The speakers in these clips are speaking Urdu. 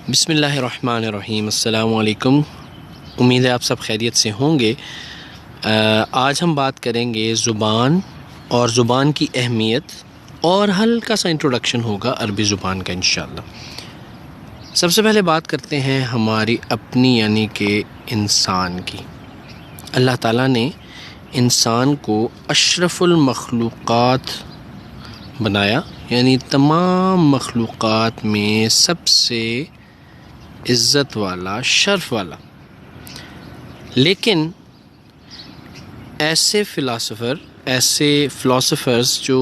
بسم اللہ الرحمن الرحیم۔ السلام علیکم، امید ہے آپ سب خیریت سے ہوں گے۔ آج ہم بات کریں گے زبان اور زبان کی اہمیت، اور ہلکا سا انٹروڈکشن ہوگا عربی زبان کا انشاءاللہ۔ سب سے پہلے بات کرتے ہیں ہماری اپنی یعنی کہ انسان کی۔ اللہ تعالیٰ نے انسان کو اشرف المخلوقات بنایا، یعنی تمام مخلوقات میں سب سے عزت والا، شرف والا۔ لیکن ایسے فلاسفرز جو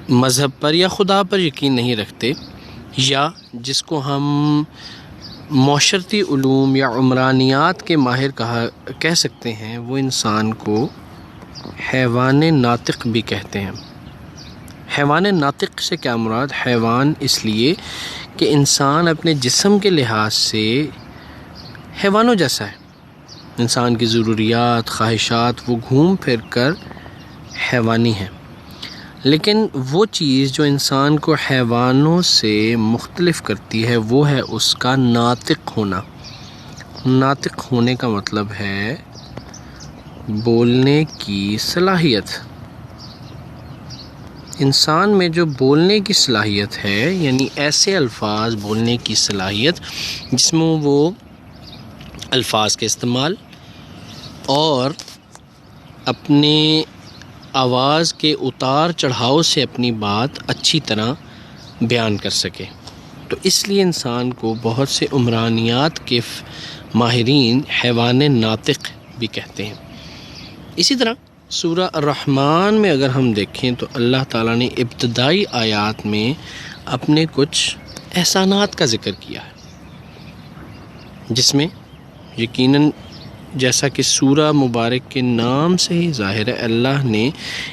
مذہب پر یا خدا پر یقین نہیں رکھتے، یا جس کو ہم معاشرتی علوم یا عمرانیات کے ماہر کہہ سکتے ہیں، وہ انسان کو حیوان ناطق بھی کہتے ہیں۔ حیوان ناطق سے کیا مراد؟ حیوان اس لیے کہ انسان اپنے جسم کے لحاظ سے حیوانوں جیسا ہے۔ انسان کی ضروریات، خواہشات، وہ گھوم پھر کر حیوانی ہیں۔ لیکن وہ چیز جو انسان کو حیوانوں سے مختلف کرتی ہے وہ ہے اس کا ناطق ہونا۔ ناطق ہونے کا مطلب ہے بولنے کی صلاحیت۔ انسان میں جو بولنے کی صلاحیت ہے، یعنی ایسے الفاظ بولنے کی صلاحیت جس میں وہ الفاظ کے استعمال اور اپنے آواز کے اتار چڑھاؤ سے اپنی بات اچھی طرح بیان کر سکے۔ تو اس لیے انسان کو بہت سے عمرانیات کے ماہرین حیوان ناطق بھی کہتے ہیں۔ اسی طرح سورہ الرحمن میں اگر ہم دیکھیں تو اللہ تعالیٰ نے ابتدائی آیات میں اپنے کچھ احسانات کا ذکر کیا ہے، جس میں یقیناً جیسا کہ سورہ مبارک کے نام سے ہی ظاہر ہے، اللہ نے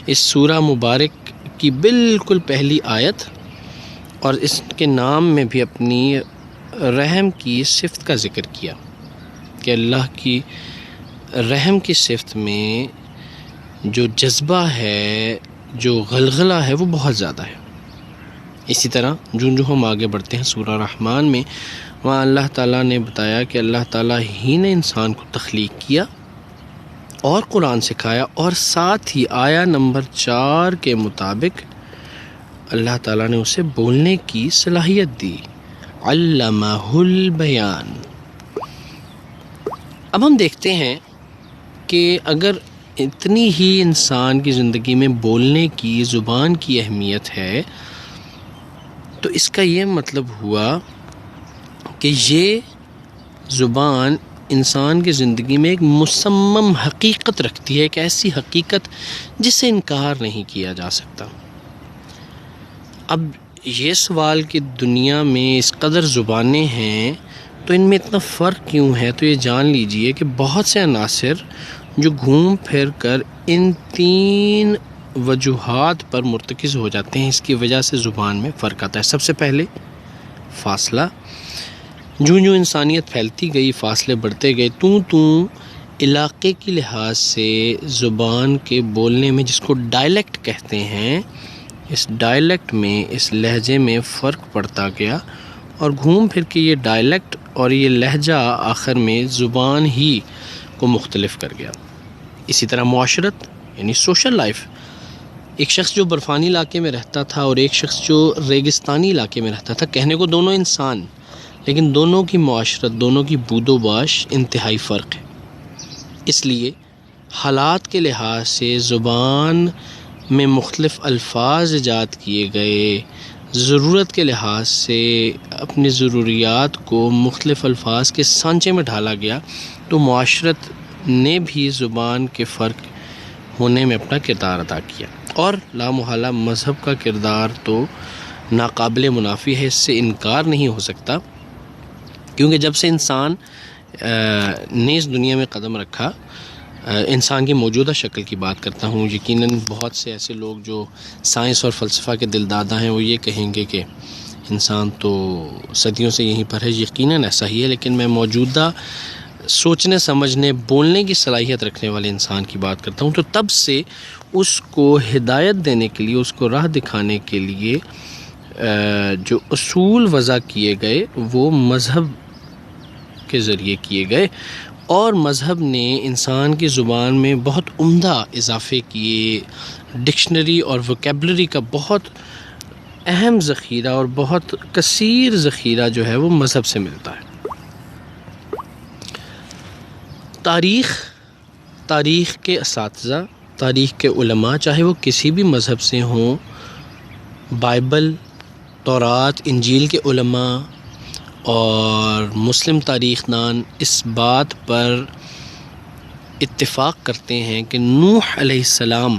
اس سورہ مبارک کی بالکل پہلی آیت اور اس کے نام میں بھی اپنی رحم کی صفت کا ذکر کیا کہ اللہ کی رحم کی صفت میں جو جذبہ ہے، جو غلغلہ ہے، وہ بہت زیادہ ہے۔ اسی طرح جو ہم آگے بڑھتے ہیں سورہ الرحمن میں، وہاں اللہ تعالیٰ نے بتایا کہ اللہ تعالیٰ ہی نے انسان کو تخلیق کیا اور قرآن سکھایا، اور ساتھ ہی آیا نمبر 4 کے مطابق اللہ تعالیٰ نے اسے بولنے کی صلاحیت دی، علمہ البیان۔ اب ہم دیکھتے ہیں کہ اگر اتنی ہی انسان کی زندگی میں بولنے کی، زبان کی اہمیت ہے، تو اس کا یہ مطلب ہوا کہ یہ زبان انسان کی زندگی میں ایک مصمم حقیقت رکھتی ہے، ایک ایسی حقیقت جس سے انکار نہیں کیا جا سکتا۔ اب یہ سوال کہ دنیا میں اس قدر زبانیں ہیں تو ان میں اتنا فرق کیوں ہے، تو یہ جان لیجئے کہ بہت سے عناصر جو گھوم پھر کر ان 3 وجوہات پر مرتکز ہو جاتے ہیں، اس کی وجہ سے زبان میں فرق آتا ہے۔ سب سے پہلے فاصلہ۔ جو انسانیت پھیلتی گئی، فاصلے بڑھتے گئے، علاقے کی لحاظ سے زبان کے بولنے میں، جس کو ڈائلیکٹ کہتے ہیں، اس ڈائلیکٹ میں، اس لہجے میں فرق پڑتا گیا، اور گھوم پھر کے یہ ڈائلیکٹ اور یہ لہجہ آخر میں زبان ہی کو مختلف کر گیا۔ اسی طرح معاشرت یعنی سوشل لائف، ایک شخص جو برفانی علاقے میں رہتا تھا اور ایک شخص جو ریگستانی علاقے میں رہتا تھا، کہنے کو دونوں انسان، لیکن دونوں کی معاشرت، دونوں کی بود و باش انتہائی فرق ہے۔ اس لیے حالات کے لحاظ سے زبان میں مختلف الفاظ ایجاد کیے گئے، ضرورت کے لحاظ سے اپنی ضروریات کو مختلف الفاظ کے سانچے میں ڈھالا گیا، تو معاشرت نے بھی زبان کے فرق ہونے میں اپنا کردار ادا کیا۔ اور لامحالہ مذہب کا کردار تو ناقابل منافی ہے، اس سے انکار نہیں ہو سکتا، کیونکہ جب سے انسان نے اس دنیا میں قدم رکھا، انسان کی موجودہ شکل کی بات کرتا ہوں، یقیناً بہت سے ایسے لوگ جو سائنس اور فلسفہ کے دلدادہ ہیں وہ یہ کہیں گے کہ انسان تو صدیوں سے یہیں پر ہے، یقیناً ایسا ہی ہے، لیکن میں موجودہ سوچنے سمجھنے بولنے کی صلاحیت رکھنے والے انسان کی بات کرتا ہوں۔ تو تب سے اس کو ہدایت دینے کے لیے، اس کو راہ دکھانے کے لیے جو اصول وضع کیے گئے وہ مذہب کے ذریعے کیے گئے، اور مذہب نے انسان کی زبان میں بہت عمدہ اضافے کیے. ڈکشنری اور ووکیبلری کا بہت اہم ذخیرہ اور بہت کثیر ذخیرہ جو ہے وہ مذہب سے ملتا ہے. تاریخ کے اساتذہ، تاریخ کے علماء، چاہے وہ کسی بھی مذہب سے ہوں، بائبل، تورات، انجیل کے علماء اور مسلم تاریخ دان اس بات پر اتفاق کرتے ہیں کہ نوح علیہ السلام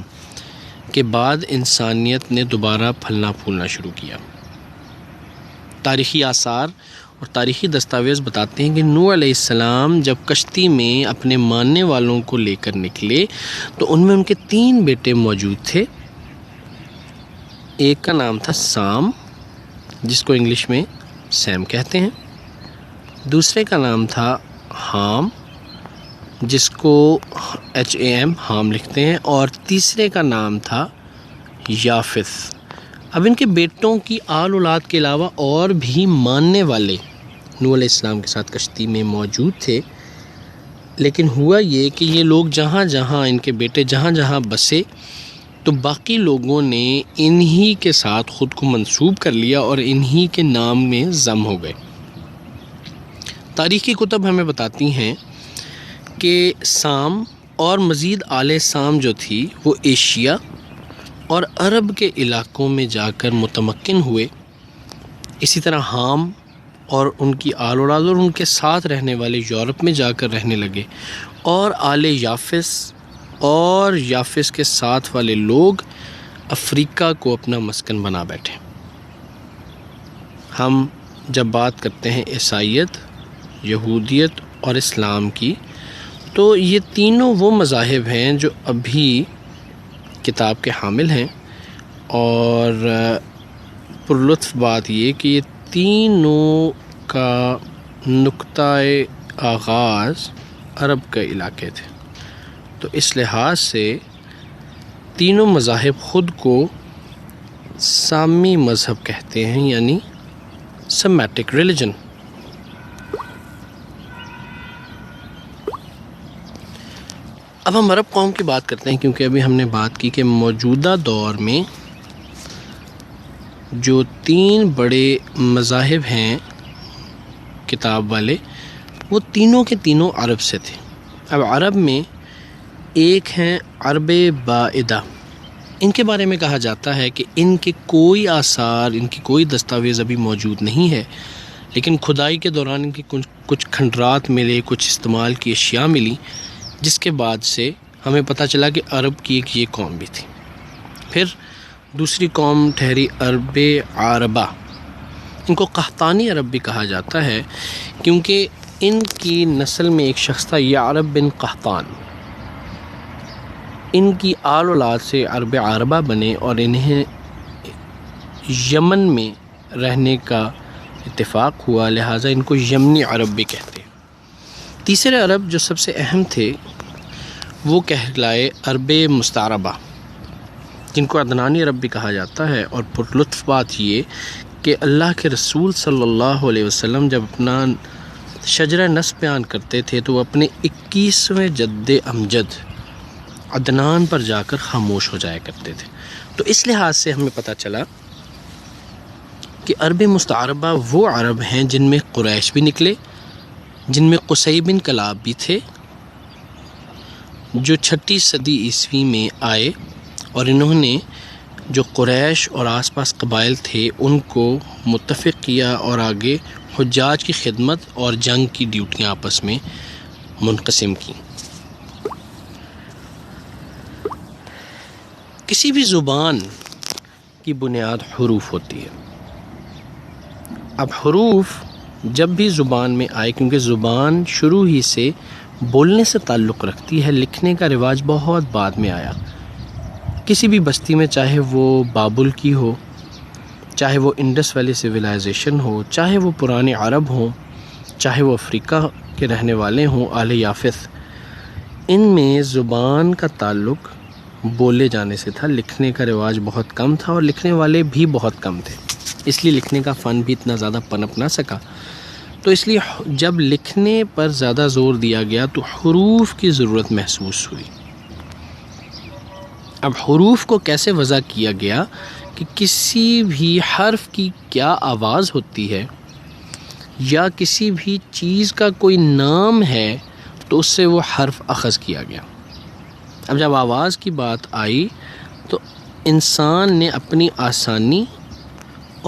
کے بعد انسانیت نے دوبارہ پھلنا پھولنا شروع کیا. تاریخی آثار اور تاریخی دستاویز بتاتے ہیں کہ نوح علیہ السلام جب کشتی میں اپنے ماننے والوں کو لے کر نکلے تو ان میں ان کے 3 بیٹے موجود تھے. ایک کا نام تھا سام، جس کو انگلش میں سیم کہتے ہیں. دوسرے کا نام تھا حام، جس کو HAM حام لکھتے ہیں. اور تیسرے کا نام تھا یافث. اب ان کے بیٹوں کی آل اولاد کے علاوہ اور بھی ماننے والے نوح علیہ السلام کے ساتھ کشتی میں موجود تھے، لیکن ہوا یہ کہ یہ لوگ جہاں جہاں ان کے بیٹے جہاں جہاں بسے تو باقی لوگوں نے انہی کے ساتھ خود کو منسوب کر لیا اور انہی کے نام میں ضم ہو گئے. تاریخی کتب ہمیں بتاتی ہیں کہ سام اور مزید آل سام جو تھی وہ ایشیا اور عرب کے علاقوں میں جا کر متمکن ہوئے. اسی طرح حام اور ان کی آل اولاد اور ان کے ساتھ رہنے والے یورپ میں جا کر رہنے لگے، اور آل یافس اور یافس کے ساتھ والے لوگ افریقہ کو اپنا مسکن بنا بیٹھے. ہم جب بات کرتے ہیں عیسائیت، یہودیت اور اسلام کی، تو یہ تینوں وہ مذاہب ہیں جو ابھی کتاب کے حامل ہیں، اور پرلطف بات یہ کہ یہ تینوں کا نقطۂ آغاز عرب کے علاقے تھے. تو اس لحاظ سے تینوں مذاہب خود کو سامی مذہب کہتے ہیں، یعنی سیمیٹک ریلیجن. اب ہم عرب قوم کی بات کرتے ہیں، کیونکہ ابھی ہم نے بات کی کہ موجودہ دور میں جو 3 بڑے مذاہب ہیں کتاب والے، وہ تینوں کے تینوں عرب سے تھے. اب عرب میں ایک ہیں عرب بعیدہ. ان کے بارے میں کہا جاتا ہے کہ ان کے کوئی آثار، ان کی کوئی دستاویز ابھی موجود نہیں ہے، لیکن کھدائی کے دوران ان کی کچھ کھنڈرات ملے، کچھ استعمال کی اشیاء ملی، جس کے بعد سے ہمیں پتہ چلا کہ عرب کی ایک یہ قوم بھی تھی. پھر دوسری قوم ٹھہری عرب عربہ. ان کو قحطانی عرب بھی کہا جاتا ہے، کیونکہ ان کی نسل میں ایک شخص تھا یعرب بن قحطان. ان کی آل اولاد سے عرب عربہ بنے اور انہیں یمن میں رہنے کا اتفاق ہوا، لہٰذا ان کو یمنی عرب بھی کہتے ہیں. تیسرے عرب جو سب سے اہم تھے وہ کہلائے عرب مستعربہ، جن کو عدنانی عرب بھی کہا جاتا ہے. اور پرلطف بات یہ کہ اللہ کے رسول صلی اللہ علیہ وسلم جب اپنا شجرہ نسب بیان کرتے تھے تو وہ اپنے 21ویں جد امجد عدنان پر جا کر خاموش ہو جایا کرتے تھے. تو اس لحاظ سے ہمیں پتہ چلا کہ عرب مستعربہ وہ عرب ہیں جن میں قریش بھی نکلے، جن میں قصی بن کلاب بھی تھے، جو 6 صدی عیسوی میں آئے، اور انہوں نے جو قریش اور آس پاس قبائل تھے ان کو متفق کیا اور آگے حجاج کی خدمت اور جنگ کی ڈیوٹیاں آپس میں منقسم کی. کسی بھی زبان کی بنیاد حروف ہوتی ہے. اب حروف جب بھی زبان میں آئے، کیونکہ زبان شروع ہی سے بولنے سے تعلق رکھتی ہے، لکھنے کا رواج بہت بعد میں آیا. کسی بھی بستی میں، چاہے وہ بابل کی ہو، چاہے وہ انڈس ویلی سویلائزیشن ہو، چاہے وہ پرانے عرب ہوں، چاہے وہ افریقہ کے رہنے والے ہوں، آل یافث، ان میں زبان کا تعلق بولے جانے سے تھا، لکھنے کا رواج بہت کم تھا اور لکھنے والے بھی بہت کم تھے، اس لیے لکھنے کا فن بھی اتنا زیادہ پنپ نہ سکا۔ تو اس لیے جب لکھنے پر زیادہ زور دیا گیا تو حروف کی ضرورت محسوس ہوئی۔ اب حروف کو کیسے وضع کیا گیا کہ کسی بھی حرف کی کیا آواز ہوتی ہے، یا کسی بھی چیز کا کوئی نام ہے تو اس سے وہ حرف اخذ کیا گیا۔ اب جب آواز کی بات آئی تو انسان نے اپنی آسانی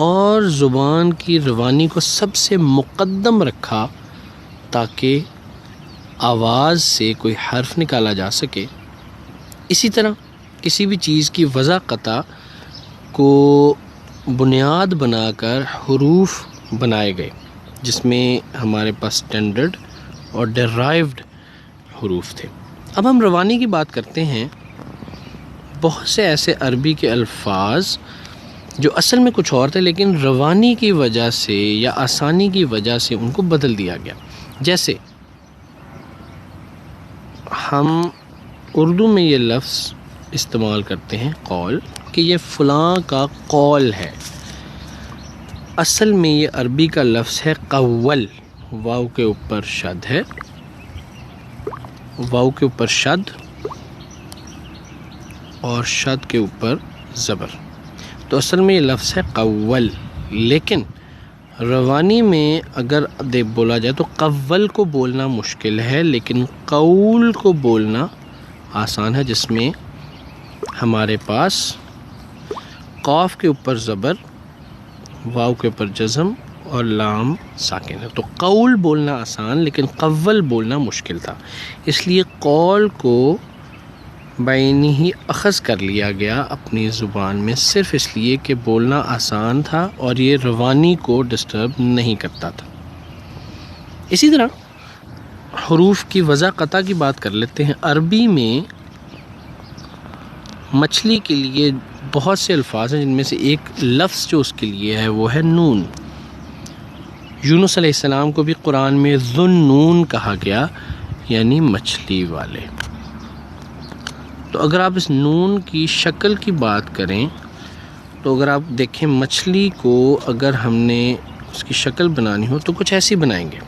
اور زبان کی روانی کو سب سے مقدم رکھا تاکہ آواز سے کوئی حرف نکالا جا سکے۔ اسی طرح کسی بھی چیز کی وضاحت کو بنیاد بنا کر حروف بنائے گئے، جس میں ہمارے پاس اسٹینڈرڈ اور ڈیرائیوڈ حروف تھے۔ اب ہم روانی کی بات کرتے ہیں۔ بہت سے ایسے عربی کے الفاظ جو اصل میں کچھ اور تھے لیکن روانی کی وجہ سے یا آسانی کی وجہ سے ان کو بدل دیا گیا۔ جیسے ہم اردو میں یہ لفظ استعمال کرتے ہیں قول، کہ یہ فلاں کا قول ہے۔ اصل میں یہ عربی کا لفظ ہے قول، واو کے اوپر شد ہے، واو کے اوپر شد اور شد کے اوپر زبر، تو اصل میں یہ لفظ ہے قول۔ لیکن روانی میں اگر بولا جائے تو قول کو بولنا مشکل ہے لیکن قول کو بولنا آسان ہے، جس میں ہمارے پاس قاف کے اوپر زبر، واو کے اوپر جزم اور لام ساکن ہے۔ تو قول بولنا آسان لیکن قول بولنا مشکل تھا، اس لیے قول کو بعینی ہی اخذ کر لیا گیا اپنی زبان میں، صرف اس لیے کہ بولنا آسان تھا اور یہ روانی کو ڈسٹرب نہیں کرتا تھا۔ اسی طرح حروف کی وضاحت کی بات کر لیتے ہیں۔ عربی میں مچھلی کے لیے بہت سے الفاظ ہیں، جن میں سے ایک لفظ جو اس کے لیے ہے وہ ہے نون۔ یونس علیہ السلام کو بھی قرآن میں ذُنُّون کہا گیا، یعنی مچھلی والے۔ تو اگر آپ اس نون کی شکل کی بات کریں تو اگر آپ دیکھیں مچھلی کو اگر ہم نے اس کی شکل بنانی ہو تو کچھ ایسی بنائیں گے،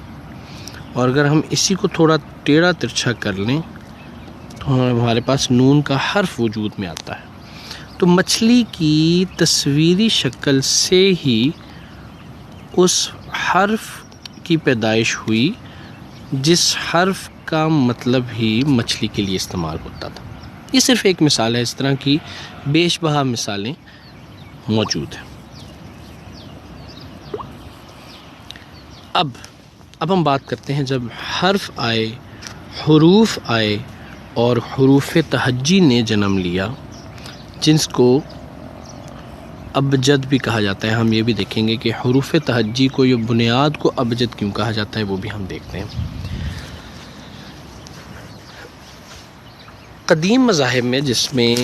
اور اگر ہم اسی کو تھوڑا ٹیڑھا ترچھا کر لیں تو ہمارے پاس نون کا حرف وجود میں آتا ہے۔ تو مچھلی کی تصویری شکل سے ہی اس حرف کی پیدائش ہوئی جس حرف کا مطلب ہی مچھلی کے لیے استعمال ہوتا تھا۔ یہ صرف ایک مثال ہے، اس طرح کی بیش بہا مثالیں موجود ہیں۔ اب ہم بات کرتے ہیں جب حرف آئے، حروف آئے اور حروف تہجی نے جنم لیا، جس کو ابجد بھی کہا جاتا ہے۔ ہم یہ بھی دیکھیں گے کہ حروف تہجی کو یہ بنیاد کو ابجد کیوں کہا جاتا ہے، وہ بھی ہم دیکھتے ہیں۔ قدیم مذاہب میں جس میں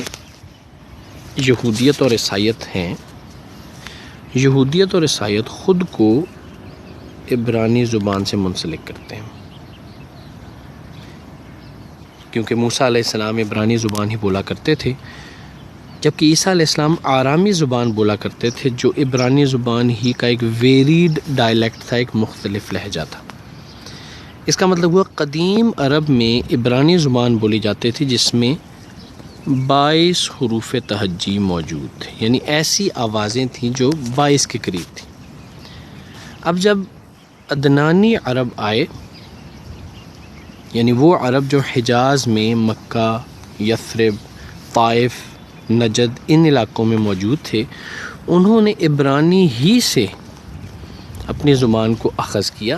یہودیت اور عیسائیت ہیں، یہودیت اور عیسائیت خود کو عبرانی زبان سے منسلک کرتے ہیں، کیونکہ موسیٰ علیہ السلام عبرانی زبان ہی بولا کرتے تھے، جبکہ عیسیٰ علیہ السلام آرامی زبان بولا کرتے تھے، جو عبرانی زبان ہی کا ایک ویریڈ ڈائلیکٹ تھا، ایک مختلف لہجہ تھا۔ اس کا مطلب ہوا قدیم عرب میں عبرانی زبان بولی جاتی تھی جس میں 22 حروف تہجی موجود تھے، یعنی ایسی آوازیں تھیں جو 22 کے قریب تھیں۔ اب جب عدنانی عرب آئے، یعنی وہ عرب جو حجاز میں مکہ، یثرب، طائف، نجد ان علاقوں میں موجود تھے، انہوں نے عبرانی ہی سے اپنی زبان کو اخذ کیا،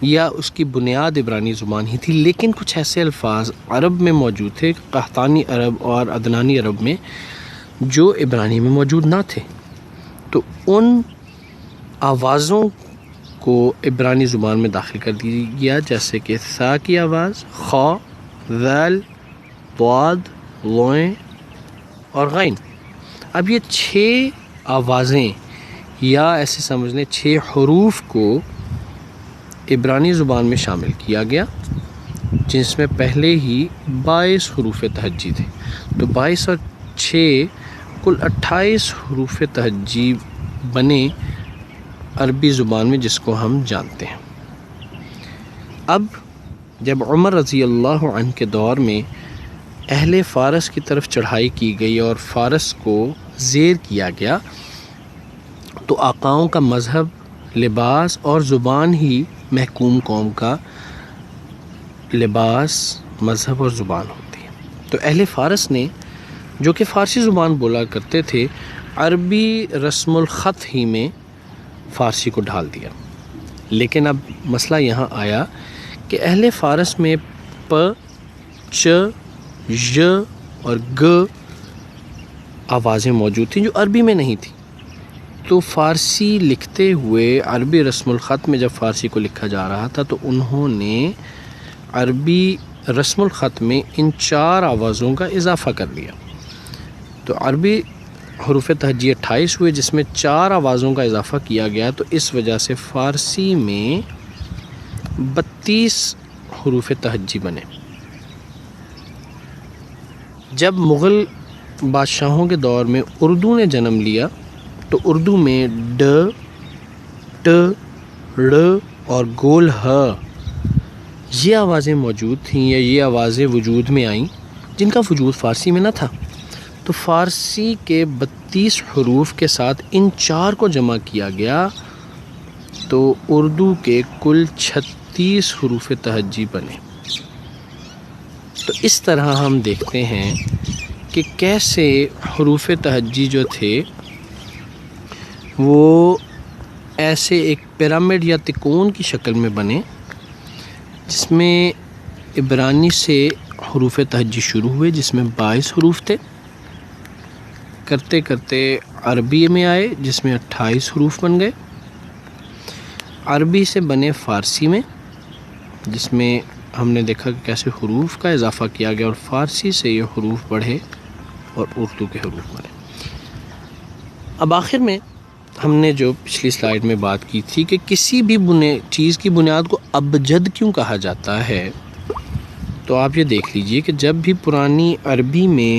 یا اس کی بنیاد عبرانی زبان ہی تھی، لیکن کچھ ایسے الفاظ عرب میں موجود تھے، قحطانی عرب اور عدنانی عرب میں، جو عبرانی میں موجود نہ تھے۔ تو ان آوازوں کو عبرانی زبان میں داخل کر دیا گیا، جیسے کہ ثا کی آواز، خا، ذال، ضاد، غین اور غین۔ اب یہ 6 آوازیں یا ایسے سمجھ لیں 6 حروف کو عبرانی زبان میں شامل کیا گیا، جس میں پہلے ہی 22 حروف تہجی تھے. تو 22 اور 6 کل 28 حروف تہجی بنے عربی زبان میں، جس کو ہم جانتے ہیں. اب جب عمر رضی اللہ عنہ کے دور میں اہل فارس کی طرف چڑھائی کی گئی اور فارس کو زیر کیا گیا، تو آقاؤں کا مذہب، لباس اور زبان ہی محکوم قوم کا لباس، مذہب اور زبان ہوتی ہے. تو اہل فارس نے، جو کہ فارسی زبان بولا کرتے تھے، عربی رسم الخط ہی میں فارسی کو ڈھال دیا. لیکن اب مسئلہ یہاں آیا کہ اہل فارس میں پ، چ، ژ اور گ آوازیں موجود تھیں جو عربی میں نہیں تھیں. تو فارسی لکھتے ہوئے عربی رسم الخط میں جب فارسی کو لکھا جا رہا تھا، تو انہوں نے عربی رسم الخط میں ان 4 آوازوں کا اضافہ کر لیا. تو عربی حروف تہجی 28 ہوئے، جس میں 4 آوازوں کا اضافہ کیا گیا. تو اس وجہ سے فارسی میں 32 حروف تہجی بنے. جب مغل بادشاہوں کے دور میں اردو نے جنم لیا، تو اردو میں ڈ، ٹ، ڑ اور گول ہ یہ آوازیں موجود تھیں، یا یہ آوازیں وجود میں آئیں جن کا وجود فارسی میں نہ تھا. تو فارسی کے 32 حروف کے ساتھ ان 4 کو جمع کیا گیا، تو اردو کے کل 36 حروف تہجی بنے. تو اس طرح ہم دیکھتے ہیں کہ کیسے حروف تہجی جو تھے وہ ایسے ایک پیرامڈ یا تکون کی شکل میں بنے، جس میں عبرانی سے حروف تہجی شروع ہوئے، جس میں 22 حروف تھے. کرتے کرتے عربی میں آئے، جس میں 28 حروف بن گئے. عربی سے بنے فارسی میں، جس میں ہم نے دیکھا کہ کیسے حروف کا اضافہ کیا گیا، اور فارسی سے یہ حروف بڑھے اور اردو کے حروف بنے. اب آخر میں ہم نے جو پچھلی سلائیڈ میں بات کی تھی کہ کسی بھی چیز کی بنیاد کو ابجد کیوں کہا جاتا ہے، تو آپ یہ دیکھ لیجئے کہ جب بھی پرانی عربی میں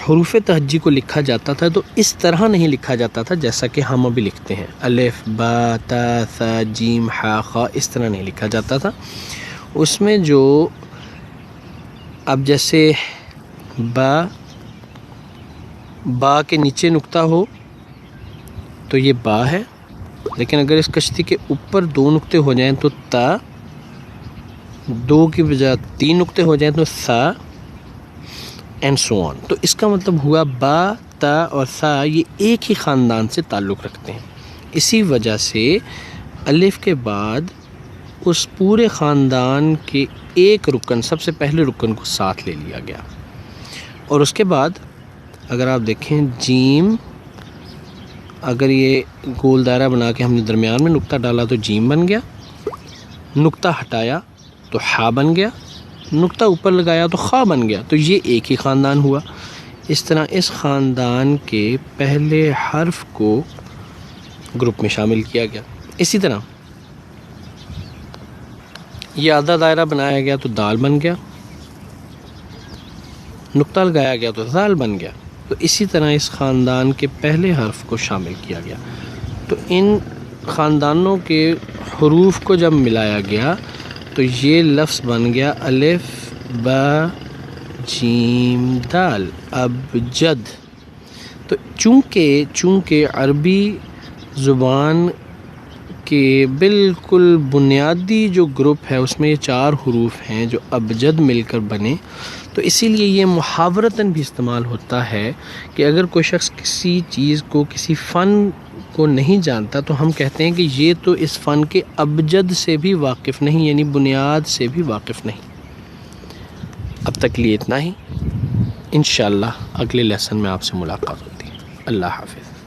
حروف تہجی کو لکھا جاتا تھا، تو اس طرح نہیں لکھا جاتا تھا جیسا کہ ہم ابھی لکھتے ہیں، الف، با، تا، ثا، جیم، حا، خا، اس طرح نہیں لکھا جاتا تھا. اس میں جو اب جیسے با کے نیچے نقطہ ہو تو یہ با ہے، لیکن اگر اس کشتی کے اوپر 2 نقطے ہو جائیں تو تا، 2 کی بجائے 3 نقطے ہو جائیں تو ثا، اینڈ سو آن. تو اس کا مطلب ہوا با، تا اور ثا یہ ایک ہی خاندان سے تعلق رکھتے ہیں. اسی وجہ سے الف کے بعد اس پورے خاندان کے ایک رکن، سب سے پہلے رکن کو ساتھ لے لیا گیا. اور اس کے بعد اگر آپ دیکھیں جیم، اگر یہ گول دائرہ بنا کے ہم نے درمیان میں نقطہ ڈالا تو جیم بن گیا، نقطہ ہٹایا تو ہا بن گیا، نقطہ اوپر لگایا تو خا بن گیا. تو یہ ایک ہی خاندان ہوا. اس طرح اس خاندان کے پہلے حرف کو گروپ میں شامل کیا گیا. اسی طرح یہ آدھا دائرہ بنایا گیا تو دال بن گیا، نقطہ لگایا گیا تو ذال بن گیا. تو اسی طرح اس خاندان کے پہلے حرف کو شامل کیا گیا. تو ان خاندانوں کے حروف کو جب ملایا گیا تو یہ لفظ بن گیا الف، با، جیم، دال، ابجد. تو چونکہ عربی زبان کے بالکل بنیادی جو گروپ ہے اس میں یہ 4 حروف ہیں جو ابجد مل کر بنے، تو اسی لیے یہ محاورتاً بھی استعمال ہوتا ہے کہ اگر کوئی شخص کسی چیز کو، کسی فن کو نہیں جانتا، تو ہم کہتے ہیں کہ یہ تو اس فن کے ابجد سے بھی واقف نہیں، یعنی بنیاد سے بھی واقف نہیں. اب تک لیے اتنا ہی. انشاءاللہ اگلے لیسن میں آپ سے ملاقات ہوتی ہے. اللہ حافظ.